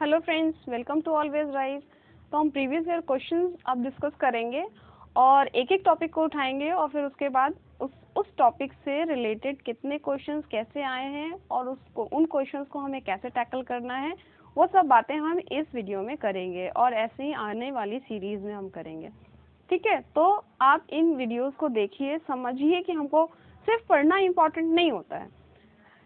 Hello friends, welcome to Always Rise. तो हम previous year questions अब डिस्कस करेंगे और एक एक टॉपिक को उठाएंगे और फिर उसके बाद उस टॉपिक से रिलेटेड कितने क्वेश्चंस कैसे आए हैं और उसको उन क्वेश्चंस को हमें कैसे टैकल करना है, वो सब बातें हम इस वीडियो में करेंगे और ऐसे ही आने वाली सीरीज में हम करेंगे। ठीक है, तो आप इन वीडियोस को देखिए, समझिए कि हमको सिर्फ पढ़ना इम्पोर्टेंट नहीं होता है।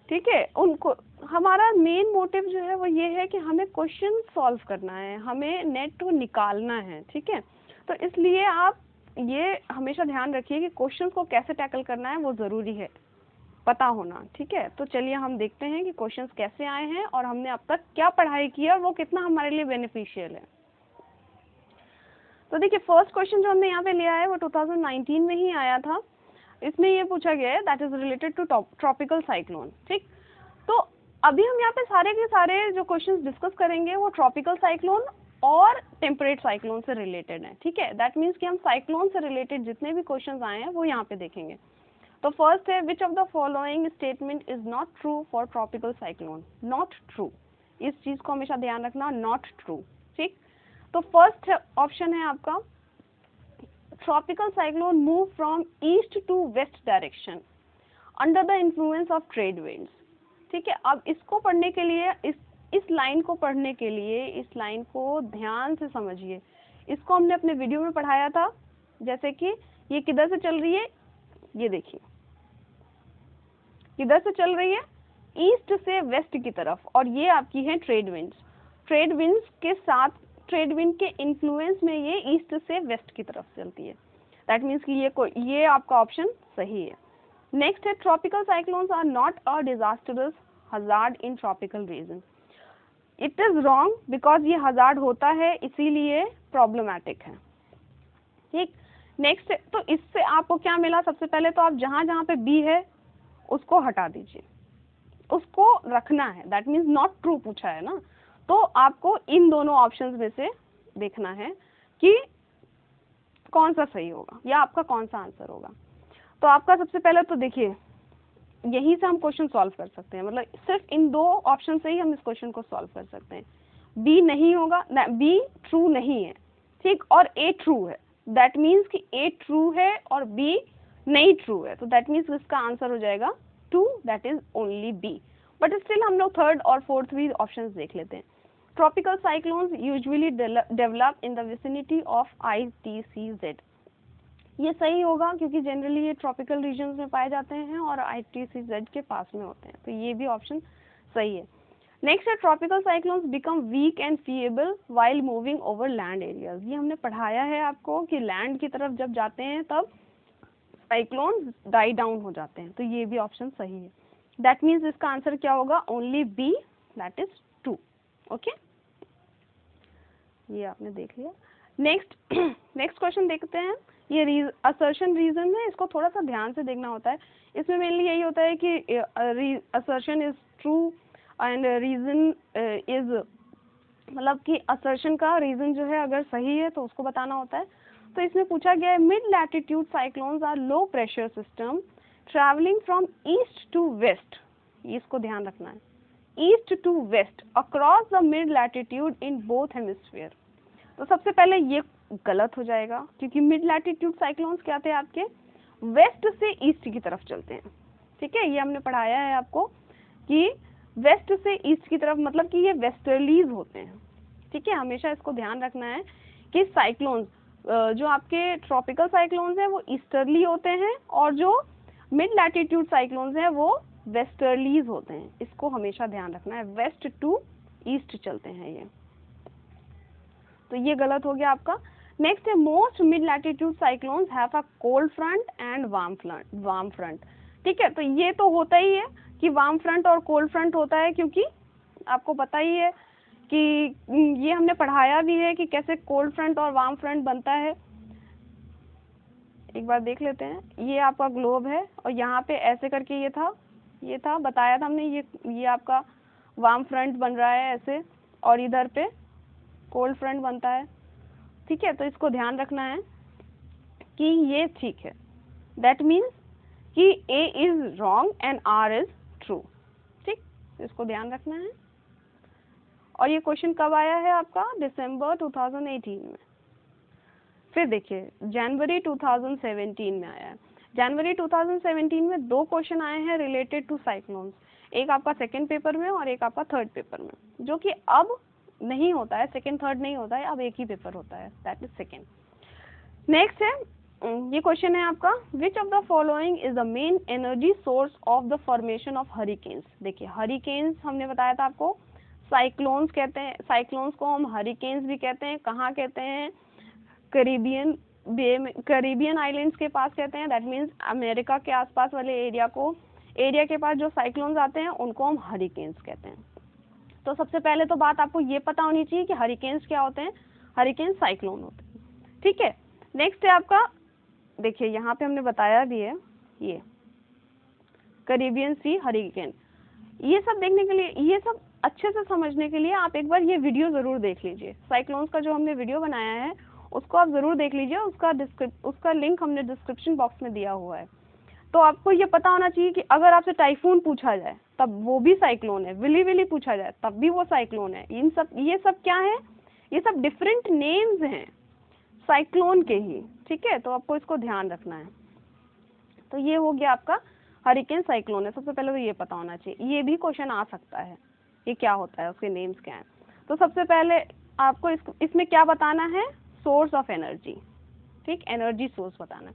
ठीक है, उनको हमारा मेन मोटिव जो है वो ये है कि हमें क्वेश्चन सॉल्व करना है, हमें नेट को निकालना है। ठीक है, तो इसलिए आप ये हमेशा ध्यान रखिए कि क्वेश्चंस को कैसे टैकल करना है वो ज़रूरी है पता होना। ठीक है, तो चलिए हम देखते हैं कि क्वेश्चंस कैसे आए हैं और हमने अब तक क्या पढ़ाई की और वो कितना हमारे लिए बेनिफिशियल है। तो देखिए, फर्स्ट क्वेश्चन जो हमने यहाँ पे लिया है वो 2019 में ही आया था। इसमें ये पूछा गया है that is related to tropical cyclone. ठीक, तो अभी हम यहाँ पे सारे के सारे जो क्वेश्चंस डिस्कस करेंगे वो ट्रॉपिकल साइक्लोन और टेम्परेट साइक्लोन से रिलेटेड है। ठीक है, दैट मीन्स कि हम साइक्लोन से रिलेटेड जितने भी क्वेश्चंस आए हैं वो यहाँ पे देखेंगे। तो फर्स्ट है, which of the following statement is not true for tropical cyclone. Not true, इस चीज को हमेशा ध्यान रखना, नॉट ट्रू। ठीक, तो फर्स्ट ऑप्शन है आपका, tropical cyclone move from east to west direction under the influence of trade winds। ठीक है, अब इसको पढ़ने के लिए इस लाइन को पढ़ने के लिए इस लाइन को ध्यान से समझिए। इसको हमने अपने वीडियो में पढ़ाया था, जैसे कि ये किधर से चल रही है, ये देखिए किधर से चल रही है, ईस्ट से वेस्ट की तरफ, और ये आपकी है ट्रेड विंड्स। ट्रेड विंड्स के साथ, ट्रेड विंड के इन्फ्लुएंस में ये ईस्ट से वेस्ट की तरफ चलती है। दैट मीन्स कि ये आपका ऑप्शन सही है। नेक्स्ट है, tropical cyclones are not a disastrous hazard in tropical region. It is wrong, because ये हजार्ड होता है इसीलिए प्रॉब्लमैटिक है। ठीक, नेक्स्ट, तो इससे आपको क्या मिला, सबसे पहले तो आप जहां जहां पे बी है उसको हटा दीजिए, उसको रखना है। दैट मीन्स नॉट ट्रू पूछा है ना, तो आपको इन दोनों ऑप्शंस में से देखना है कि कौन सा सही होगा या आपका कौन सा आंसर होगा। तो आपका सबसे पहले तो देखिए, यहीं से हम क्वेश्चन सॉल्व कर सकते हैं, मतलब सिर्फ इन दो ऑप्शन से ही हम इस क्वेश्चन को सॉल्व कर सकते हैं। बी नहीं होगा, बी ट्रू नहीं है। ठीक, और ए ट्रू है, दैट मीन्स कि ए ट्रू है और बी नहीं ट्रू है, तो दैट मीन्स इसका आंसर हो जाएगा 2, that is only B. But still हम लोग थर्ड और फोर्थ भी ऑप्शंस देख लेते हैं। Tropical cyclones usually develop in the vicinity of ITCZ। ये सही होगा क्योंकि जनरली ये ट्रॉपिकल रीजन्स में पाए जाते हैं और ITCZ के पास में होते हैं, तो ये भी ऑप्शन सही है। नेक्स्ट है, tropical cyclones become weak and feeble while moving over land areas. ये हमने पढ़ाया है आपको कि लैंड की तरफ जब जाते हैं तब साइक्लोन्स डाई डाउन हो जाते हैं, तो ये भी ऑप्शन सही है। दैट मीन्स इसका आंसर क्या होगा, only B, that is 2। Okay, ये आपने देख लिया। नेक्स्ट क्वेश्चन देखते हैं। ये असर्शन रीजन है, इसको थोड़ा सा ध्यान से देखना होता है। इसमें मेनली यही होता है कि assertion is true and reason is, मतलब कि असर्शन का रीजन जो है अगर सही है तो उसको बताना होता है। तो इसमें पूछा गया है, mid latitude cyclones are low pressure system travelling from east to west. इसको ध्यान रखना है, east to west across the mid latitude in both hemisphere. तो सबसे पहले ये गलत हो जाएगा क्योंकि मिड लैटिट्यूड साइक्लोन्स क्या थे आपके, वेस्ट से ईस्ट की तरफ चलते हैं। ठीक है, ये हमने पढ़ाया है आपको कि वेस्ट से ईस्ट की तरफ मतलब कि ये वेस्टर्लीज होते हैं। ठीक है, हमेशा इसको ध्यान रखना है कि साइक्लोन्स जो आपके ट्रॉपिकल साइक्लोन्स हैं वो ईस्टर्ली होते हैं और जो मिड लैटिट्यूड साइक्लोन्स हैं वो वेस्टर्लीज होते हैं। इसको हमेशा ध्यान रखना है, वेस्ट टू ईस्ट चलते हैं ये, तो ये गलत हो गया आपका। नेक्स्ट है, most mid latitude cyclones have a cold front end warm front. ठीक है, तो ये तो होता ही है कि वार्म फ्रंट और कोल्ड फ्रंट होता है, क्योंकि आपको पता ही है कि ये हमने पढ़ाया भी है कि कैसे कोल्ड फ्रंट और वार्म फ्रंट बनता है। एक बार देख लेते हैं, ये आपका ग्लोब है और यहाँ पे ऐसे करके ये था बताया था हमने, ये आपका वार्म फ्रंट बन रहा है ऐसे और इधर पे कोल्ड फ्रंट बनता है। ठीक है, तो इसको ध्यान रखना है कि ये ठीक है, दैट मीन्स कि A is wrong and R is true. ठीक, इसको ध्यान रखना है। और ये क्वेश्चन कब आया है आपका? दिसंबर 2018 में। फिर देखिए जनवरी 2017 में आया है। जनवरी 2017 में 2 क्वेश्चन आए हैं रिलेटेड टू साइक्लोन्स, एक आपका सेकंड पेपर में और एक आपका थर्ड पेपर में, जो कि अब नहीं होता है, सेकंड थर्ड नहीं होता है, अब एक ही पेपर होता है, दैट इज सेकंड। नेक्स्ट है, ये क्वेश्चन है आपका, which of the following is the main energy source of the formation of hurricanes. देखिए हरिकेन्स हमने बताया था आपको, साइक्लोन्स कहते हैं, साइक्लोन्स को हम हरिकेन्स भी कहते हैं। कहाँ कहते हैं? कैरिबियन आइलैंड्स के पास कहते हैं, दैट मीन्स अमेरिका के आसपास वाले एरिया के पास जो साइक्लोन्स आते हैं उनको हम हरिकेन्स कहते हैं। तो सबसे पहले तो बात आपको ये पता होनी चाहिए कि हरिकेन्स क्या होते हैं। हरिकेन साइक्लोन होते हैं, ठीक है। नेक्स्ट है आपका, देखिए यहाँ पे हमने बताया भी है, ये कैरिबियन सी हरिकेन। ये सब देखने के लिए, ये सब अच्छे से समझने के लिए आप एक बार ये वीडियो जरूर देख लीजिए। साइक्लोन्स का जो हमने वीडियो बनाया है उसको आप जरूर देख लीजिए, उसका लिंक हमने डिस्क्रिप्शन बॉक्स में दिया हुआ है। तो आपको ये पता होना चाहिए कि अगर आपसे टाइफून पूछा जाए तब वो भी साइक्लोन है, विली पूछा जाए तब भी वो साइक्लोन है। ये सब क्या है? ये सब डिफरेंट नेम्स हैं साइक्लोन के ही, ठीक है। तो आपको इसको ध्यान रखना है। तो ये हो गया आपका हरिकेन साइक्लोन है, सबसे पहले तो ये पता होना चाहिए। ये भी क्वेश्चन आ सकता है, ये क्या होता है, उसके नेम्स क्या हैं। तो सबसे पहले आपको इसमें क्या बताना है? सोर्स ऑफ एनर्जी, ठीक, एनर्जी सोर्स बताना है।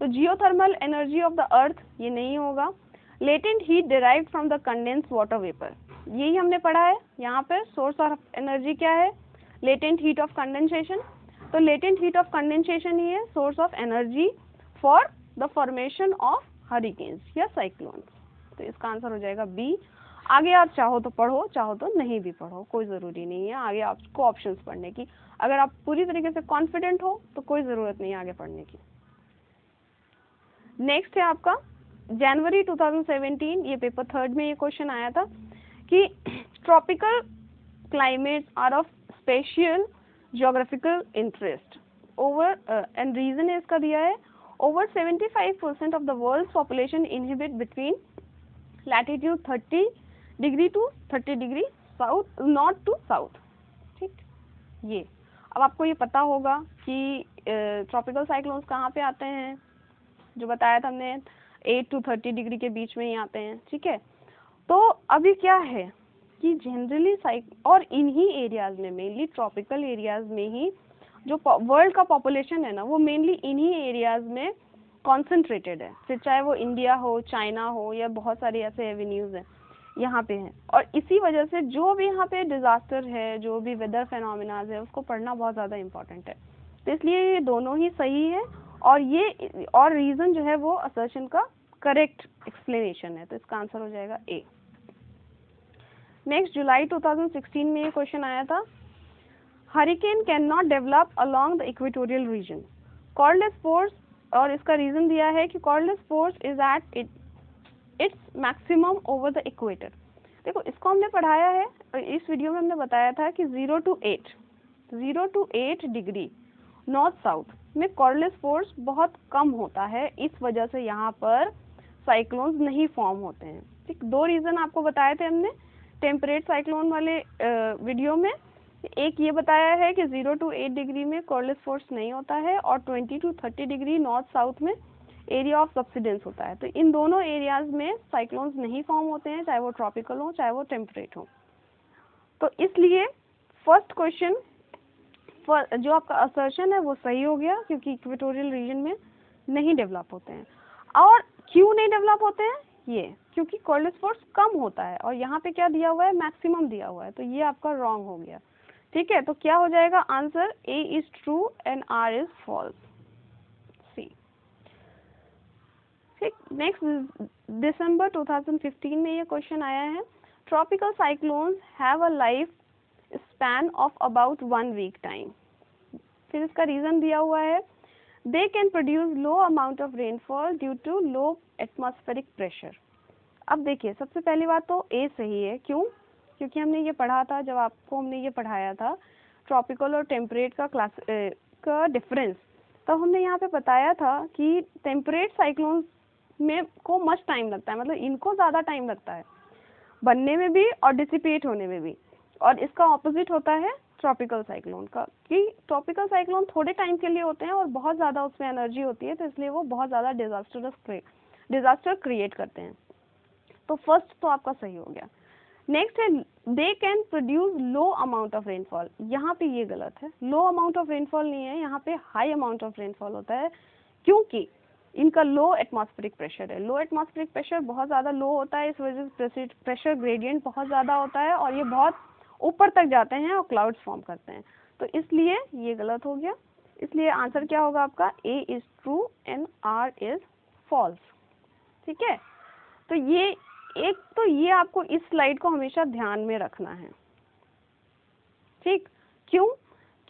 तो geothermal energy of the earth ये नहीं होगा। Latent heat derived from the condensed water vapour, यही हमने पढ़ा है। यहाँ पे सोर्स ऑफ एनर्जी क्या है? Latent heat of condensation. तो लेटेंट हीट ऑफ कंडेंसेशन ही है source of energy for the formation of hurricanes या साइक्लोन्स। तो इसका आंसर हो जाएगा बी। आगे आप चाहो तो पढ़ो, चाहो तो नहीं भी पढ़ो, कोई ज़रूरी नहीं है आगे आपको ऑप्शंस पढ़ने की। अगर आप पूरी तरीके से कॉन्फिडेंट हो तो कोई ज़रूरत नहीं है आगे पढ़ने की। नेक्स्ट है आपका जनवरी 2017, ये पेपर थर्ड में ये क्वेश्चन आया था कि tropical climates are of special geographical interest over, and reason है इसका दिया है, over 75% of the world's population inhabit between latitude 30 degree to 30 degree south, north to south, ठीक। ये अब आपको ये पता होगा कि ट्रॉपिकल साइक्लोन्स कहाँ पे आते हैं, जो बताया था हमने 8 to 30 डिग्री के बीच में ही आते हैं, ठीक है। तो अभी क्या है कि जनरली और इन्हीं एरियाज में, मेनली ट्रॉपिकल एरियाज में ही जो वर्ल्ड का पॉपुलेशन है ना, वो मेनली इन्हीं एरियाज में कॉन्सेंट्रेटेड है। फिर चाहे वो इंडिया हो, चाइना हो, या बहुत सारे ऐसे एवेन्यूज हैं यहाँ पे हैं। और इसी वजह से जो भी यहाँ पे डिजास्टर है, जो भी वेदर फेनोमेनाज है, उसको पढ़ना बहुत ज़्यादा इम्पोर्टेंट है। तो इसलिए ये दोनों ही सही है, और रीज़न जो है वो असर्शन का करेक्ट एक्सप्लेनेशन है। तो इसका आंसर हो जाएगा ए। नेक्स्ट जुलाई 2016 में ये क्वेश्चन आया था, hurricane can not develop along the equatorial region, cordless force, और इसका रीजन दिया है कि cordless force is at its maximum over the equator. देखो इसको हमने पढ़ाया है, और इस वीडियो में हमने बताया था कि 0 to 8 डिग्री नॉर्थ साउथ में कॉर्डलेस फोर्स बहुत कम होता है, इस वजह से यहाँ पर साइक्लोन्स नहीं फॉर्म होते हैं, ठीक। 2 रीजन आपको बताए थे हमने टेम्परेट साइक्लोन वाले वीडियो में। एक ये बताया है कि 0 to 8 डिग्री में कॉर्डलेस फोर्स नहीं होता है, और 20 to 30 डिग्री नॉर्थ साउथ में एरिया ऑफ सब्सिडेंस होता है। तो इन दोनों एरियाज में साइक्लोन्स नहीं फॉर्म होते हैं, चाहे वो ट्रॉपिकल हो चाहे वो टेम्परेट हो। तो इसलिए फर्स्ट क्वेश्चन जो आपका असर्शन है वो सही हो गया, क्योंकि इक्वेटोरियल रीजन में नहीं डेवलप होते हैं। और क्यों नहीं डेवलप होते हैं? ये क्योंकि कॉर्डलेस फोर्स कम होता है, और यहाँ पे क्या दिया हुआ है? मैक्सिमम दिया हुआ है। तो ये आपका रॉन्ग हो गया, ठीक है। तो क्या हो जाएगा answer? A is true and R is false, C, ठीक। नेक्स्ट दिसंबर 2015 में ये क्वेश्चन आया है, tropical cyclones have a life span of about 1 week time. फिर इसका रीजन दिया हुआ है, they can produce low amount of rainfall due to low atmospheric pressure. अब देखिए सबसे पहली बात तो ए सही है, क्यों? क्योंकि हमने ये पढ़ा था, जब आपको हमने ये पढ़ाया था ट्रॉपिकल और टेम्परेट का डिफरेंस, तब हमने यहाँ पे बताया था कि टेम्परेट साइक्लोन्स में को मच टाइम लगता है, मतलब इनको ज़्यादा टाइम लगता है बनने में भी और डिसिपेट होने में भी। और इसका ऑपोजिट होता है ट्रॉपिकल साइक्लोन का, कि ट्रॉपिकल साइक्लोन थोड़े टाइम के लिए होते हैं और बहुत ज़्यादा उसमें एनर्जी होती है, तो इसलिए वो बहुत ज़्यादा डिजास्टर क्रिएट करते हैं। तो फर्स्ट तो आपका सही हो गया। नेक्स्ट है they can produce low amount of rainfall. यहाँ पे ये गलत है, लो अमाउंट ऑफ रेनफॉल नहीं है, यहाँ पे हाई अमाउंट ऑफ रेनफॉल होता है, क्योंकि इनका लो एटमॉस्फेरिक प्रेशर है। लो एटमॉस्फेरिक प्रेशर बहुत ज़्यादा लो होता है, इस वजह से प्रेशर ग्रेडियंट बहुत ज़्यादा होता है और ये बहुत ऊपर तक जाते हैं और क्लाउड्स फॉर्म करते हैं, तो इसलिए ये गलत हो गया। इसलिए आंसर क्या होगा आपका, A is true and R is false. ठीक है, तो ये आपको इस स्लाइड को हमेशा ध्यान में रखना है। ठीक, क्यों?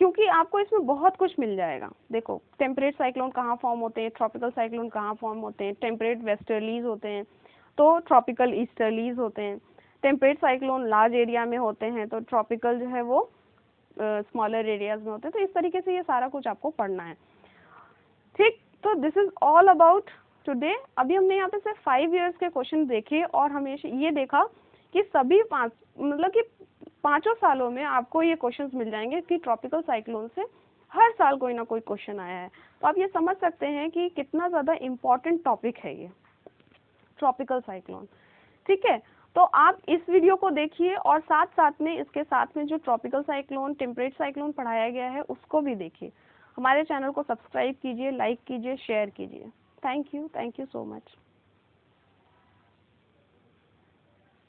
क्योंकि आपको इसमें बहुत कुछ मिल जाएगा। देखो टेम्परेट साइक्लोन कहाँ फॉर्म होते हैं, ट्रॉपिकल साइक्लोन कहाँ फॉर्म होते हैं, टेम्परेट वेस्टर्लीज होते हैं तो ट्रॉपिकल ईस्टर्लीज होते हैं, टेम्परेट साइक्लोन लार्ज एरिया में होते हैं तो ट्रॉपिकल जो है वो स्मॉलर एरियाज में होते हैं। तो इस तरीके से ये सारा कुछ आपको पढ़ना है। ठीक, तो this is all about today. अभी हमने यहाँ पे सिर्फ 5 इयर्स के क्वेश्चन देखे और हमेशा ये देखा कि सभी मतलब कि 5 सालों में आपको ये क्वेश्चंस मिल जाएंगे कि ट्रॉपिकल साइक्लोन से हर साल कोई ना कोई क्वेश्चन आया है। तो आप ये समझ सकते हैं कि कितना ज़्यादा इम्पोर्टेंट टॉपिक है ये ट्रॉपिकल साइक्लोन। ठीक है, तो आप इस वीडियो को देखिए और साथ साथ में इसके साथ में जो ट्रॉपिकल साइक्लोन, टेम्परेट साइक्लोन पढ़ाया गया है उसको भी देखिए। हमारे चैनल को सब्सक्राइब कीजिए, लाइक कीजिए, शेयर कीजिए। Thank you so much.